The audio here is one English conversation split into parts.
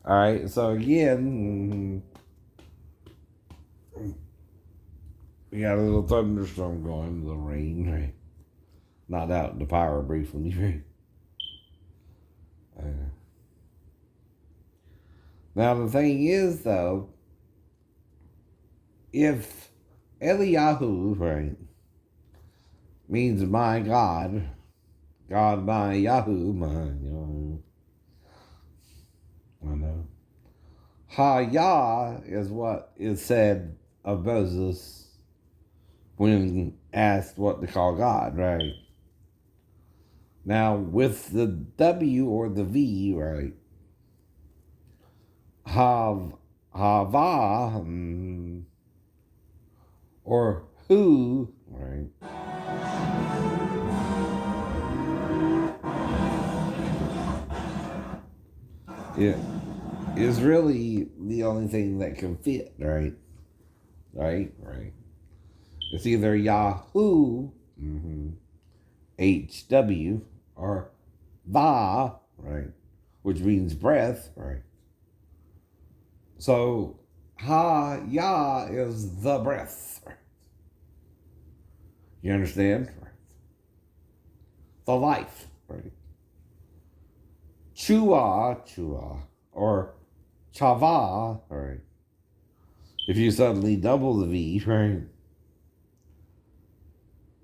All right, so again, we got a little thunderstorm going, the rain, right? Knocked out the power briefly, right? Now, the thing is, though, if Eliyahu, right, means my God, God my Yahoo, my Yahoo, I know. Ha Yah is what is said of Moses when asked what to call God, right? Now, with the W or the V, right? Hava, or who, right? It is really the only thing that can fit, right? Right. It's either Yahoo, HW, or Va, right? Which means breath, right? So, Ha Yah is the breath. Right? You understand? Right. The life, right? Chua, or Chava, right? If you suddenly double the V, right?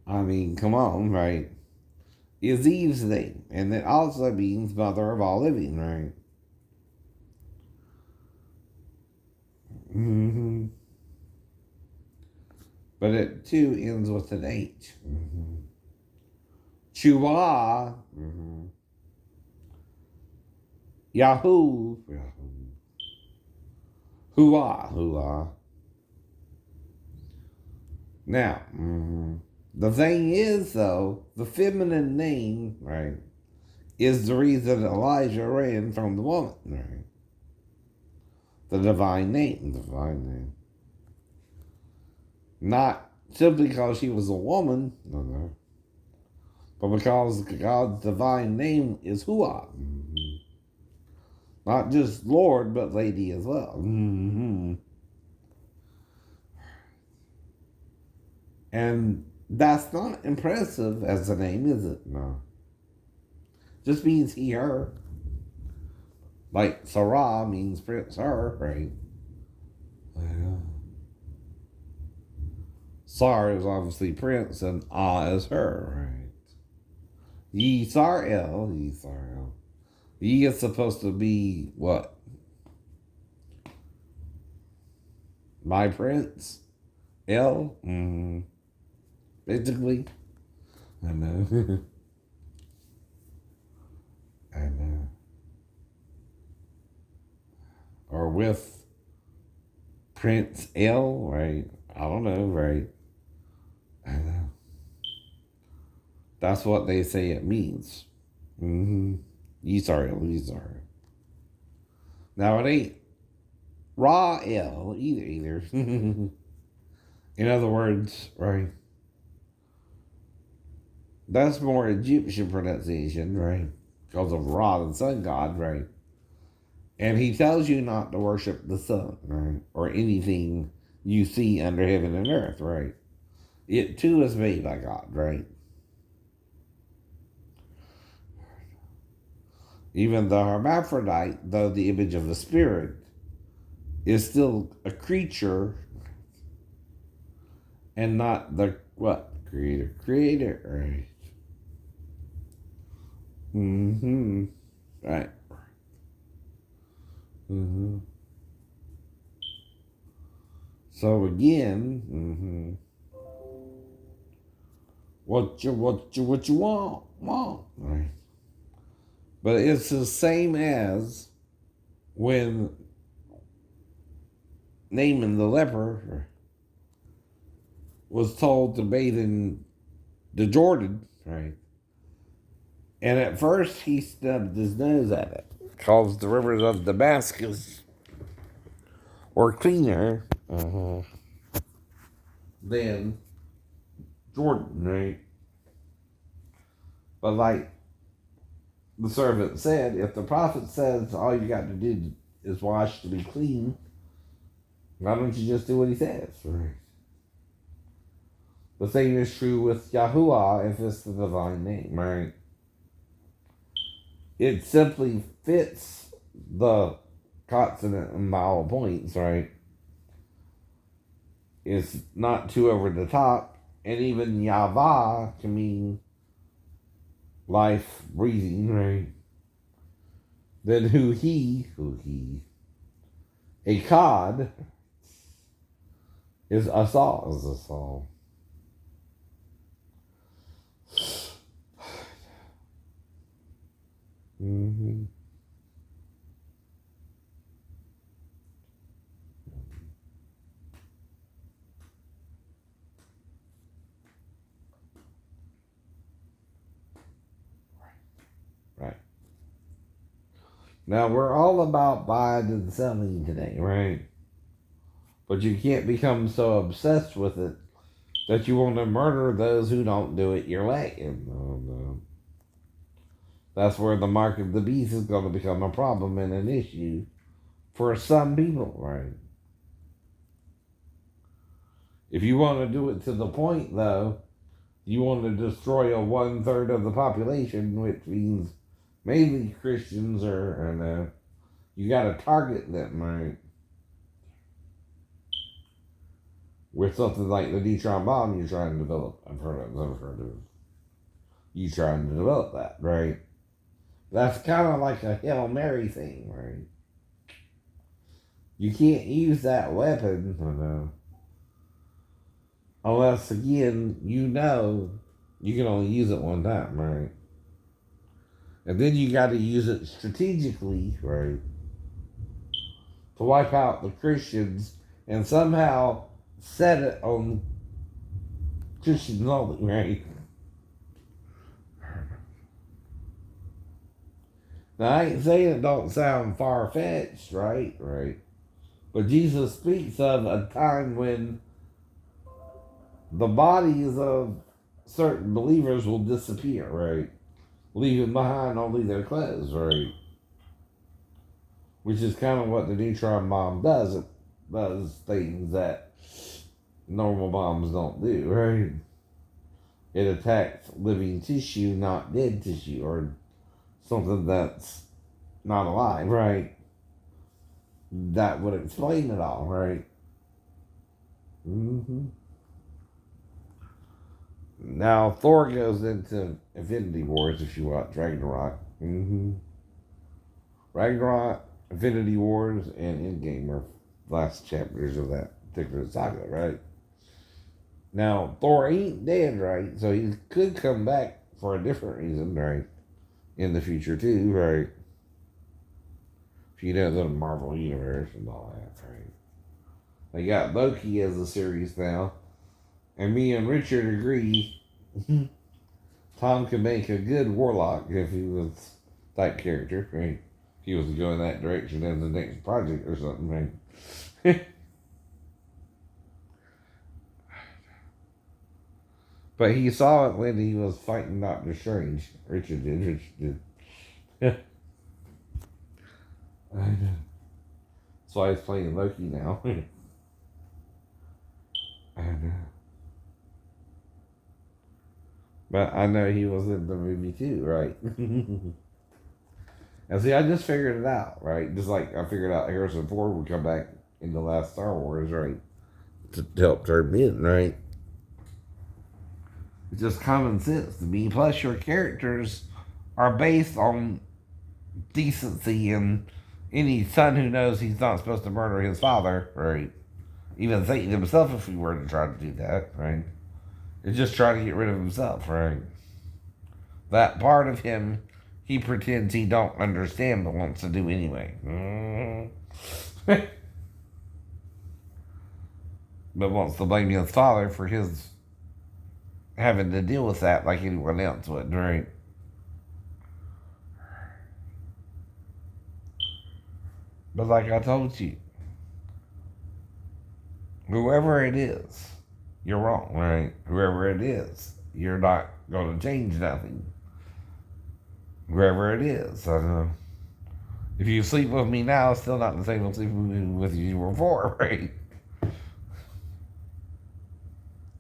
I mean, come on, right? Is Eve's name, and it also means mother of all living, right? Mm-hmm. But it too ends with an H. Mm-hmm. Chua, Yahoo, Hua. Now, the thing is, though, the feminine name, right, is the reason Elijah ran from the woman, right? The divine name. Not simply because she was a woman, no, but because God's divine name is Hua. Not just Lord, but Lady as well. And that's not impressive as a name, is it? No. Just means he, her. Like Sarah means Prince, her, right? Yeah. Sar is obviously Prince, and Ah is her, right? Yisrael. Ye is supposed to be what? My Prince? L? Basically. I know. I know. Or with Prince L, right? I don't know, right? I know. That's what they say it means. Yisrael. Now it ain't Ra-El either. In other words, right? That's more Egyptian pronunciation, right? Because of Ra, the sun god, right? And he tells you not to worship the sun, right? Or anything you see under heaven and earth, right? It too is made by God, right? Even the hermaphrodite, though the image of the spirit, is still a creature and not the what? Creator, right? Right. So again, what you want, right? But it's the same as when Naaman the leper was told to bathe in the Jordan, right? And at first he stubbed his nose at it, because the rivers of Damascus were cleaner than Jordan, right? But like the servant said, if the prophet says all you got to do is washed to be clean, why don't you just do what he says? Right. The same is true with Yahuwah if it's the divine name, right? It simply fits the consonant and vowel points, right? It's not too over the top, and even Yavah can mean life, breathing, right? Then Akkad is Asal, is Asal. Mm-hmm. Right. Now, we're all about buying and selling today, right? But you can't become so obsessed with it that you want to murder those who don't do it your way. And, that's where the mark of the beast is going to become a problem and an issue for some people, right? If you want to do it to the point, though, you want to destroy a 1/3 of the population, which means mainly Christians, you got to target them, right? With something like the neutron bomb you're trying to develop. I've heard of you trying to develop that, right? That's kind of like a Hail Mary thing, right? You can't use that weapon unless, again, you can only use it one time, right? And then you got to use it strategically, right? To wipe out the Christians and somehow set it on Christians only, right? Now, I ain't saying it don't sound far-fetched, right? Right. But Jesus speaks of a time when the bodies of certain believers will disappear, right? Leaving behind only their clothes, right? Which is kind of what the neutron bomb does. It does things that normal bombs don't do, right? It attacks living tissue, not dead tissue, or something that's not alive, right? That would explain it all, right? Mm-hmm. Now, Thor goes into Infinity Wars if you want, Ragnarok. Mm-hmm. Ragnarok, Infinity Wars, and Endgame are last chapters of that particular saga, right? Now, Thor ain't dead, right? So he could come back for a different reason, right? In the future, too, right? If you know the Marvel Universe and all that, right? They got Loki as a series now. And me and Richard agree Tom could make a good warlock if he was that character, right? If he was going that direction in the next project or something, right? But he saw it when he was fighting Doctor Strange. Richard did. I know. That's why he's playing Loki now. I know. But I know he was in the movie too, right? And see, I just figured it out, right? Just like I figured out Harrison Ford would come back in the last Star Wars, right? To help turn me in, right? It's just common sense to me. Plus, your characters are based on decency, and any son who knows he's not supposed to murder his father, right? Even Satan himself, if he were to try to do that, right? Is just trying to get rid of himself, right? That part of him, he pretends he don't understand but wants to do anyway. But wants to blame his father for his having to deal with that like anyone else would, right? But like I told you, whoever it is, you're wrong, right? Whoever it is, you're not going to change nothing. Whoever it is, If you sleep with me now, it's still not the same as sleeping with you before, right?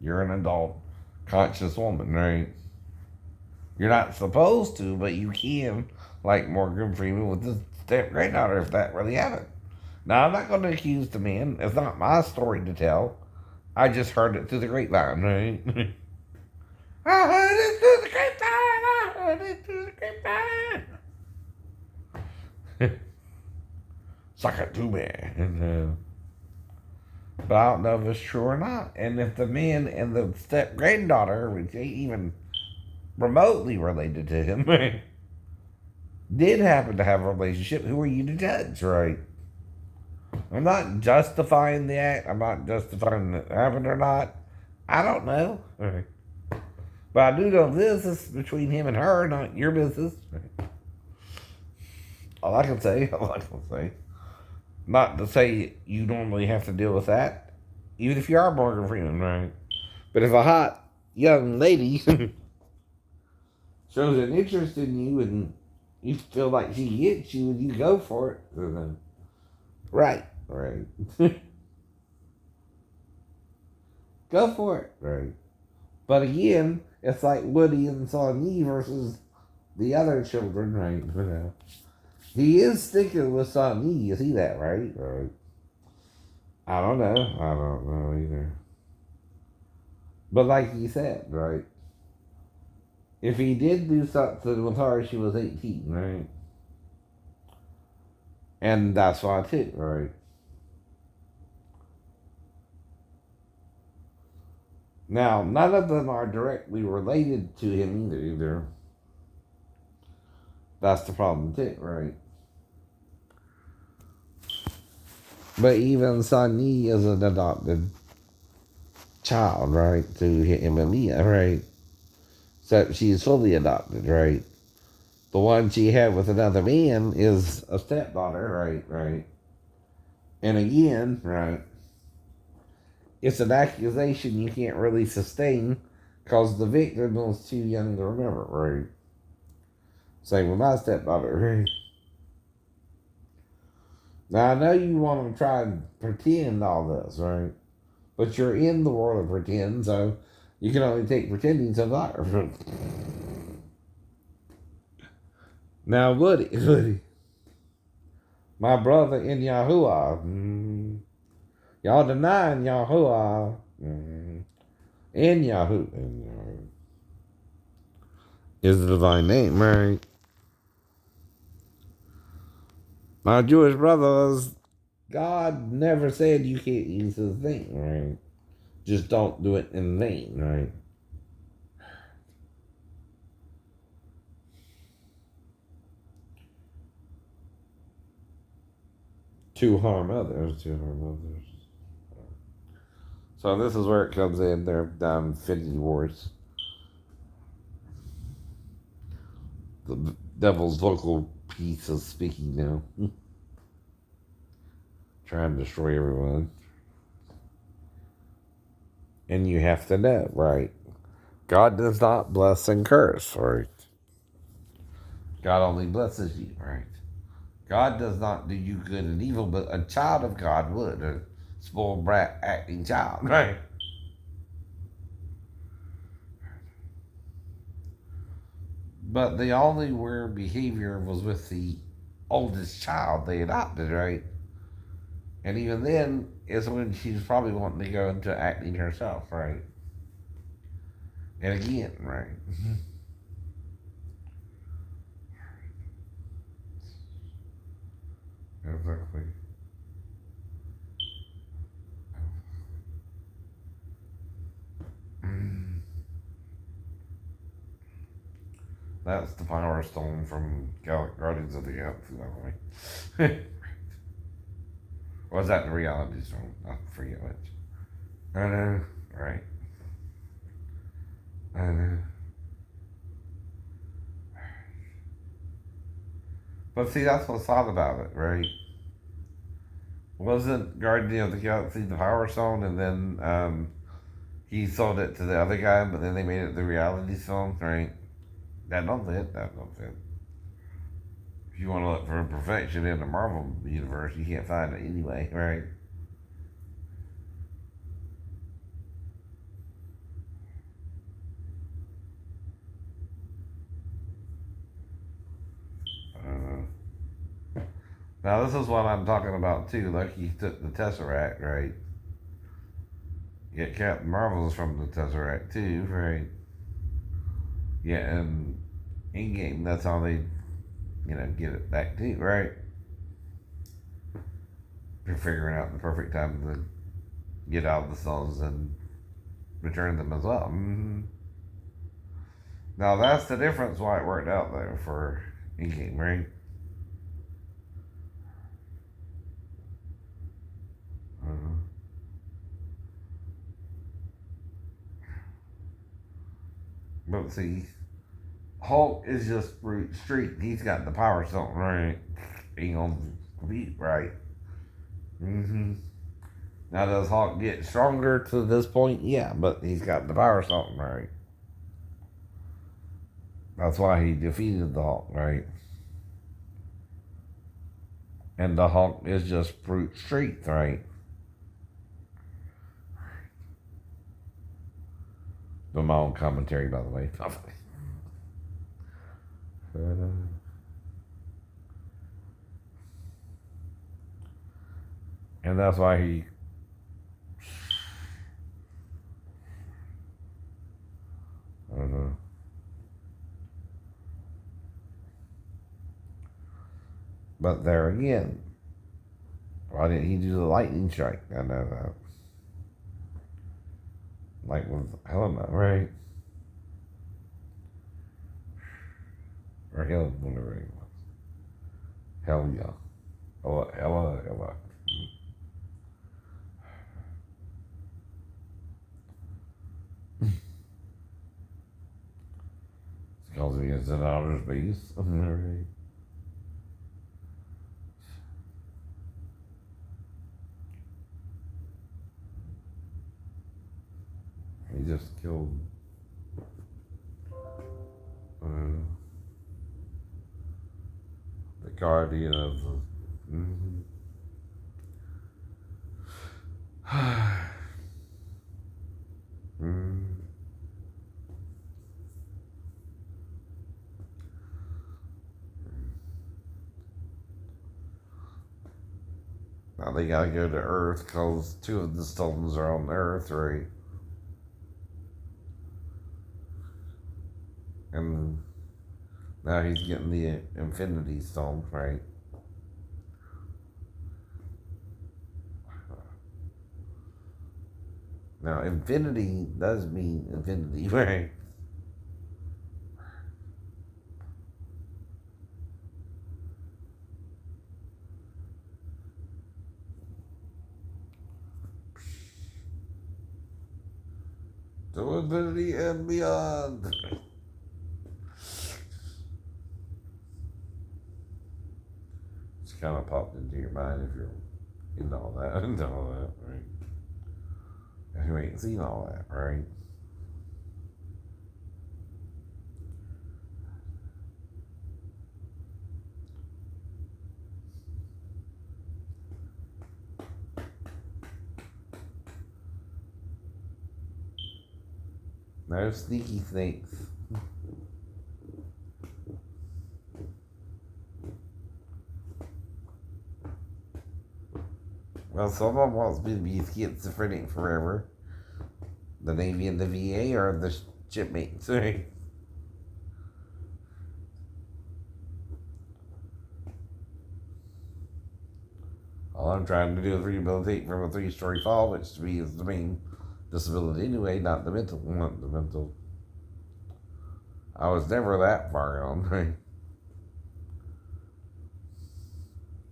You're an adult, conscious woman, right? You're not supposed to, but you can, like Morgan Freeman with his step granddaughter, if that really happened. Now, I'm not going to accuse the man. It's not my story to tell. I just heard it through the grapevine, right? I heard it through the grapevine. I heard it through the grapevine. Suck it to me. But I don't know if it's true or not. And if the man and the step granddaughter, which ain't even remotely related to him, did happen to have a relationship, who are you to judge, right? I'm not justifying the act. I'm not justifying it happened or not. I don't know. Right. But I do know this is between him and her, not your business. Right. All I can say, all I can say. Not to say you normally have to deal with that, even if you are Morgan Freeman, right? But if a hot young lady shows an interest in you and you feel like she gets you and you go for it, then, right, right. Go for it, right. But again, it's like Woody and Sawney versus the other children, right? He is sticking with Sawney. You see that, right? Right. I don't know. I don't know either. But like you said, right? If he did do something with her, she was 18, right? And that's why too, right? Now, none of them are directly related to him either. That's the problem too, right? But even Sunny is an adopted child, right? To him and Mia, right? So she's fully adopted, right? The one she had with another man is a stepdaughter, right? Right. And again, right? It's an accusation you can't really sustain because the victim was too young to remember, right? Same with my stepdaughter, right? Now I know you want to try and pretend all this, right? But you're in the world of pretend, so you can only take pretending so far. Now, Woody, my brother in Yahuwah, y'all denying Yahuwah, in Yahoo, is the divine name, right? My Jewish brothers, God never said you can't use his name, right? Just don't do it in vain, right? To harm others, to harm others. So this is where it comes in, their Infinity Wars. The devil's vocal piece is speaking now. Trying to destroy everyone. And you have to know, right? God does not bless and curse, right? God only blesses you, right? God does not do you good and evil, but a child of God would. A spoiled brat acting child, right? But the only weird behavior was with the oldest child they adopted, right? And even then, is when she's probably wanting to go into acting herself, right? And again, right? Exactly. That's the Power Stone from Guardians of the Galaxy, by the way. Was that the Reality Stone? I forget which. I know, right? I know. But see, that's what's odd about it, right? Wasn't Guardian of the Galaxy the Power Stone, and then he sold it to the other guy, but then they made it the Reality Stone, right? That don't fit. That don't fit. If you want to look for imperfection in the Marvel universe, you can't find it anyway, right? Now this is what I'm talking about too. Like he took the Tesseract, right? Yet Captain Marvel's from the Tesseract too, right? Yeah, and in game, that's how they, get it back too, right? They're figuring out the perfect time to get out of the cells and return them as well. Mm-hmm. Now that's the difference why it worked out there for in game, right? Uh-huh. But see, Hulk is just brute street. He's got the power stone, right? He gonna beat, right? Mm-hmm. Now does Hulk get stronger to this point? Yeah, but he's got the power stone, right? That's why he defeated the Hulk, right? And the Hulk is just brute strength, right? But my own commentary, by the way. And that's why he. I don't know. But there again, why didn't he do the lightning strike? I know that. Like with Helena, right? Or Helen, whatever it was. Hell yeah. Ella. Because he is in outer space. Right? He just killed uh, the guardian of the. Mm-hmm. mm. Now they gotta go to Earth because two of the stones are on Earth, right? And now he's getting the Infinity Stone, right? Now, infinity does mean infinity, right? To infinity and beyond. It's kind of popped into your mind if you're into all that, into all that, right? If you ain't seen all that, right? No sneaky snakes. Well, someone wants me to be schizophrenic forever. The Navy and the VA or the shipmates, right? All I'm trying to do is rehabilitate from a 3-story fall, which to me is the main disability anyway, not the mental. Not the mental. I was never that far gone, right?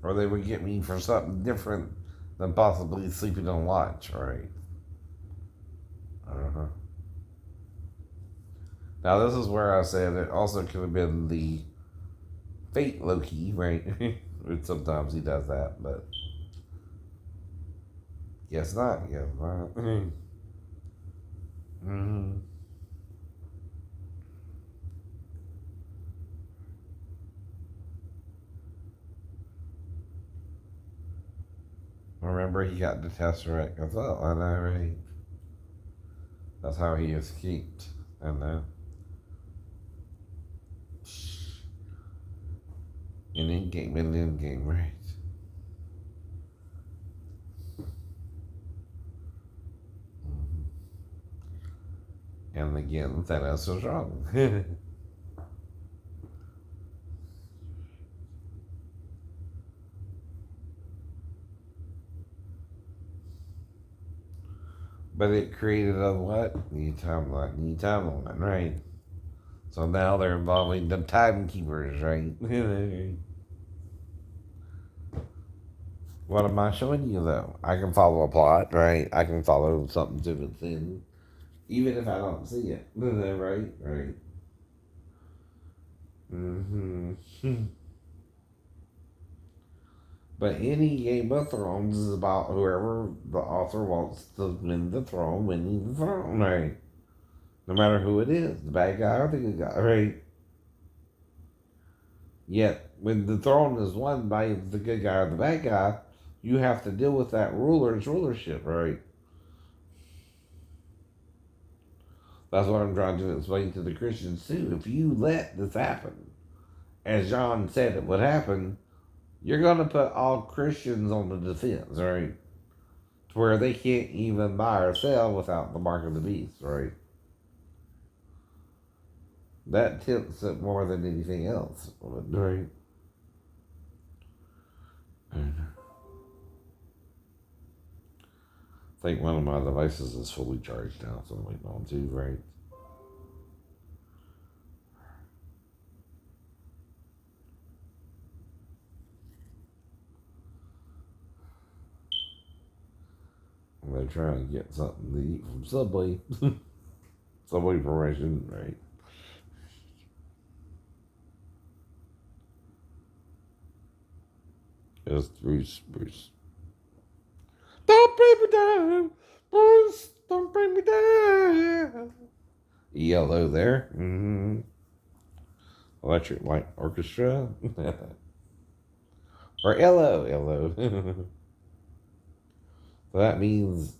Or they would get me for something different than possibly sleeping on watch, right? Uh-huh. Now this is where I said it also could have been the fate Loki, right? Sometimes he does that, but guess not. Guess not. Mm-hmm. Remember, he got the Tesseract as well. I know, right? That's how he escaped. I know. In in-game, right? And again, Thanos was wrong. But it created a what? New timeline, right? So now they're involving the timekeepers, right? What am I showing you though? I can follow a plot, right? I can follow something to its end, even if I don't see it. Right? Right. Mm-hmm. But any Game of Thrones is about whoever the author wants to win the throne, winning the throne, right? No matter who it is, the bad guy or the good guy, right? Yet, when the throne is won by the good guy or the bad guy, you have to deal with that ruler's rulership, right? That's what I'm trying to explain to the Christians too. If you let this happen, as John said it would happen, you're going to put all Christians on the defense, right? To where they can't even buy or sell without the mark of the beast, right? That tilts it more than anything else, right? I think one of my devices is fully charged now, so I'm waiting on two, right? They're trying to get something to eat from Subway. Subway promotion, right? It's Bruce. Don't bring me down, Bruce. Don't bring me down. ELO there. Mm-hmm. Electric Light Orchestra. Or LO. So that means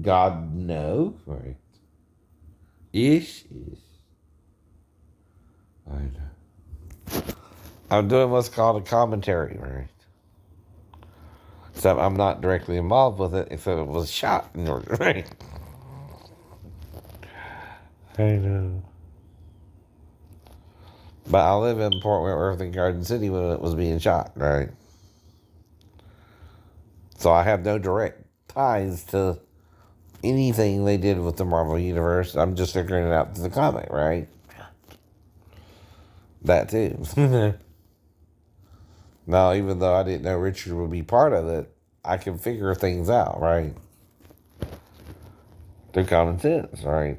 God no, right? Ish. I know. I'm doing what's called a commentary, right? Except I'm not directly involved with it, except it was shot in order, right? I know. But I live in Port Wentworth and Garden City when it was being shot, right? So I have no direct ties to anything they did with the Marvel Universe. I'm just figuring it out to the comic, right? That too. Now, even though I didn't know Richard would be part of it, I can figure things out, right? Through common sense, right?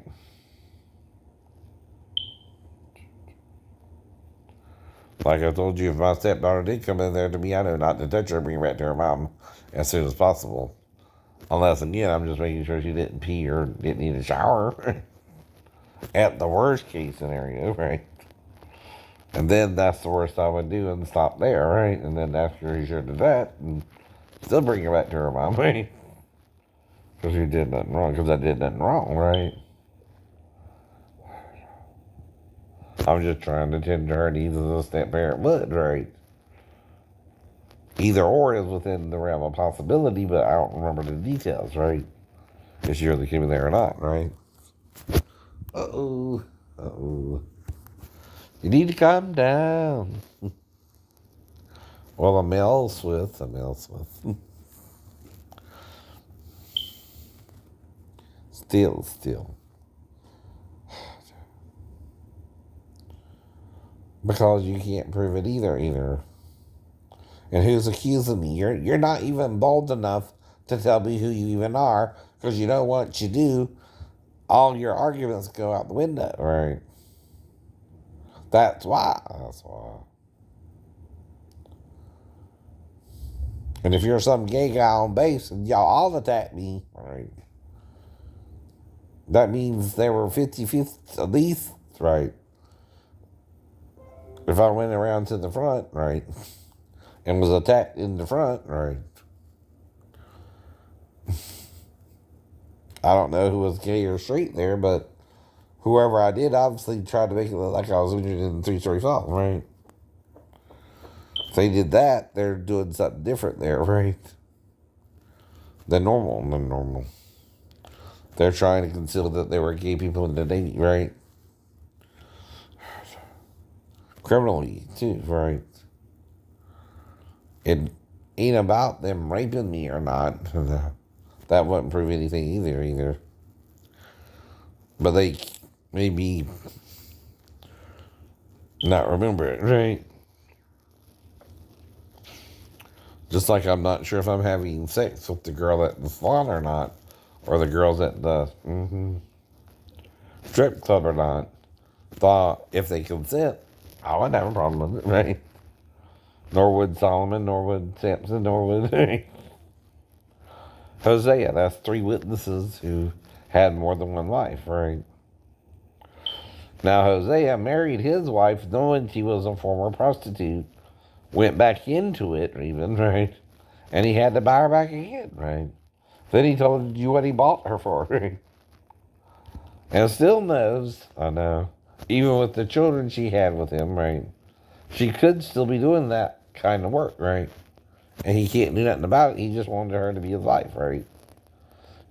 Like I told you, if my stepdaughter did come in there to me, I know not to touch her, bring her back to her mom as soon as possible. Unless, again, I'm just making sure she didn't pee or didn't need a shower. At the worst case scenario, right? And then that's the worst I would do and stop there, right? And then after he sure did that, and still bring her back to her mom, right? Because you did nothing wrong, because I did nothing wrong, right? I'm just trying to tend to her needs as a step parent would, right? Either or is within the realm of possibility, but I don't remember the details, right? If she really came in there or not, right? Uh-oh. Uh-oh. You need to calm down. Well, a Mel Smith. Still. Because you can't prove it either. And who's accusing me? You're not even bold enough to tell me who you even are, because you know what you do, all your arguments go out the window, right? That's why. And if you're some gay guy on base and y'all all attack me, right? That means there were 50-50 at least, right? If I went around to the front, right, and was attacked in the front, right, I don't know who was gay or straight there, but whoever I did obviously tried to make it look like I was interested in 3 Story Fall, right? If they did that, they're doing something different there, right? Than normal. They're trying to conceal that there were gay people in the Navy, right? Criminally, too, right? It ain't about them raping me or not. That wouldn't prove anything either. But they maybe not remember it, right? Just like I'm not sure if I'm having sex with the girl at the salon or not, or the girls at the strip club or not. Thought if they consent, I wouldn't have a problem with it, right? Nor would Solomon, nor would Samson, nor would Hosea. That's 3 witnesses who had more than one wife, right? Now, Hosea married his wife knowing she was a former prostitute, went back into it, even, right? And he had to buy her back again, right? Then he told you what he bought her for, right? And still knows, I know, even with the children she had with him, right? She could still be doing that kind of work, right? And he can't do nothing about it. He just wanted her to be his wife, right?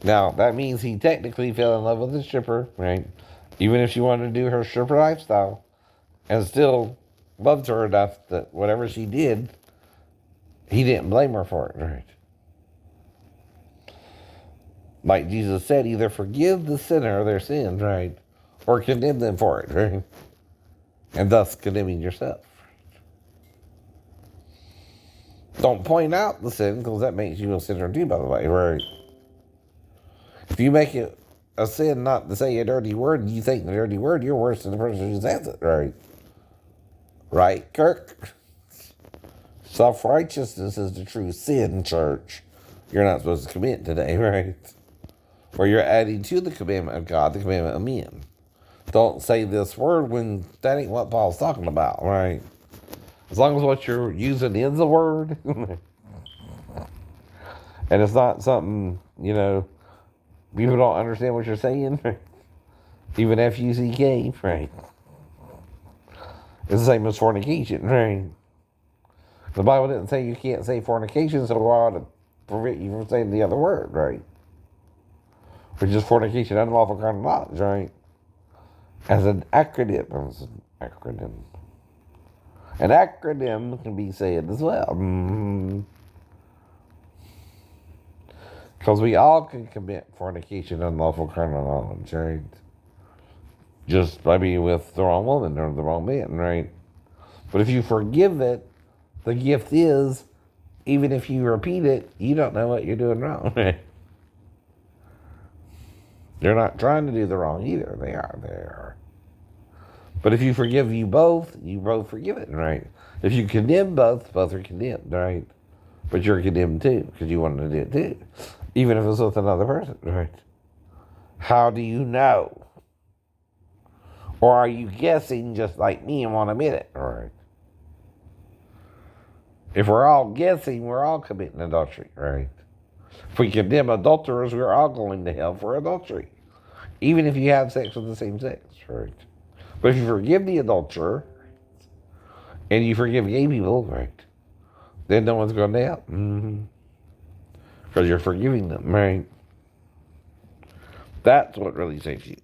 Now, that means he technically fell in love with the stripper, right? Even if she wanted to do her stripper lifestyle, and still loved her enough that whatever she did, he didn't blame her for it, right? Like Jesus said, either forgive the sinner their sins, right? Or condemn them for it, right? And thus condemning yourself. Don't point out the sin, because that makes you a sinner too, by the way, right? If you make it a sin not to say a dirty word, and you think the dirty word, you're worse than the person who says it, right? Right, Kirk? Self-righteousness is the true sin, church. You're not supposed to commit today, right? Or you're adding to the commandment of God, the commandment of men. Don't say this word when that ain't what Paul's talking about, right? As long as what you're using is the word, and it's not something, people don't understand what you're saying, even F-U-C-K, right? It's the same as fornication, right? The Bible didn't say you can't say fornication, so why would it prevent you from saying the other word, right? Which is fornication, unlawful carnal knowledge, right? As an acronym. An acronym can be said as well. Because we all can commit fornication, unlawful carnal knowledge, right? Just maybe with the wrong woman or the wrong man, right? But if you forgive it, the gift is, even if you repeat it, you don't know what you're doing wrong. They're not trying to do the wrong either. They are. But if you forgive you both forgive it, right? If you condemn both are condemned, right? But you're condemned too, because you wanted to do it too. Even if it's with another person, right? How do you know? Or are you guessing just like me and want to admit it, right? If we're all guessing, we're all committing adultery, right? If we condemn adulterers, we're all going to hell for adultery. Even if you have sex with the same sex, right? But if you forgive the adulterer, and you forgive gay people, right, then no one's going to hell. Because you're forgiving them, right? That's what really saves you.